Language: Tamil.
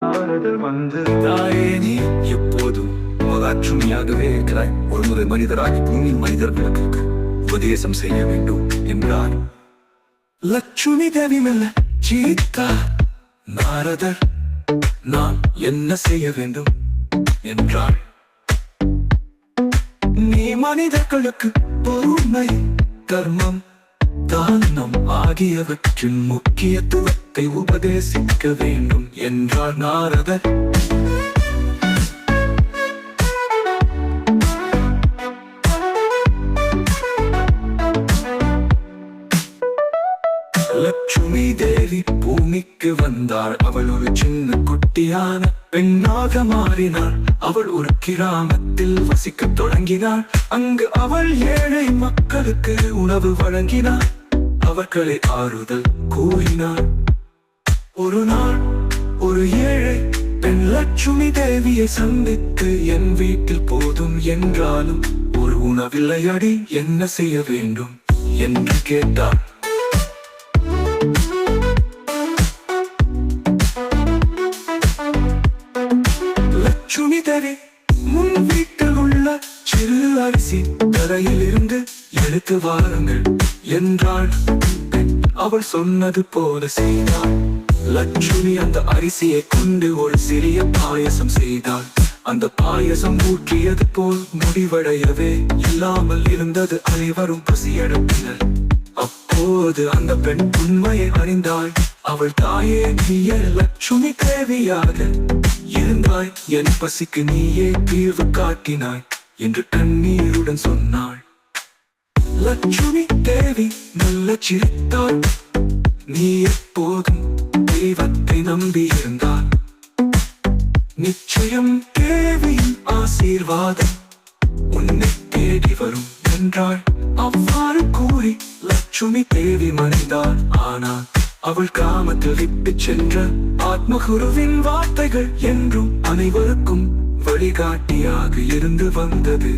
தாயே நீ எப்போதும் மகாற்றுமையாகவே இருக்கிறாய். ஒருமுறை மனிதராகி பூமி மனிதர்களுக்கு உபதேசம் செய்ய வேண்டும் என்றார். லட்சுமி தேவி மெல்ல சீதா நாரதர் நான் என்ன செய்ய வேண்டும் என்றாள். நீ மனிதர்களுக்கு பொறுமை, தர்மம், தானம் ஆகியவற்றின் முக்கியத்துவத்தை உபதேசிக்க வேண்டும் என்றார் நாரதர். லட்சுமி தேவி பூமிக்கு வந்தாள். அவள் ஒரு சின்ன குட்டியான பெண்ணாக மாறினாள். அவள் ஒரு கிராமத்தில் வசிக்க தொடங்கினாள். அங்கு அவள் ஏழை மக்களுக்கு உணவு வழங்கினாள். அவர்களை ஆறுதல் கூறினாள். ஒரு நாள் ஒரு ஏழை பெண் லட்சுமி தேவியை சந்தித்து, என் வீட்டில் போதும் என்றாலும் ஒரு உணவில்லை அடி, என்ன செய்ய வேண்டும் என்று கேட்டாள். லட்சுமி தேவி முன் வீட்டில் உள்ள சிறு அரிசி தரையில் இருந்து எடுத்து வாருங்கள் என்றாள். அவள் சொன்னது போல செய்தாள். லட்சுமி அந்த அரிசியை கொண்டு ஒரு சிறிய பாயசம் செய்தாள். அந்த பாயசம் ஊற்றியது போல் முடிவடையவே இல்லாமல் இருந்தது. அனைவரும் பசியடப்பினர். அப்போது அந்த பெண் உண்மையை அறிந்தாள். அவள் தாயே நீயே லட்சுமி தேவியாக இருந்தாய், என் பசிக்கு நீயே தீர்வு காட்டினாய் என்று கண்ணீருடன் சொன்னாள். லட்சுமி தேவி நல்ல சிரித்தாள். நீ எப்போதும் தெய்வத்தை நம்பி இருந்தாள். நிச்சயம் தேவியின் ஆசீர்வாதம் உன்னை தேடி வரும் என்றாள். அவ்வாறு கூறி லட்சுமி தேவி மறைந்தாள். ஆனால் அவள் கிராமத்தில் விட்டு சென்ற ஆத்மகுருவின் வார்த்தைகள் என்றும் அனைவருக்கும் வழிகாட்டியாக இருந்து வந்தது.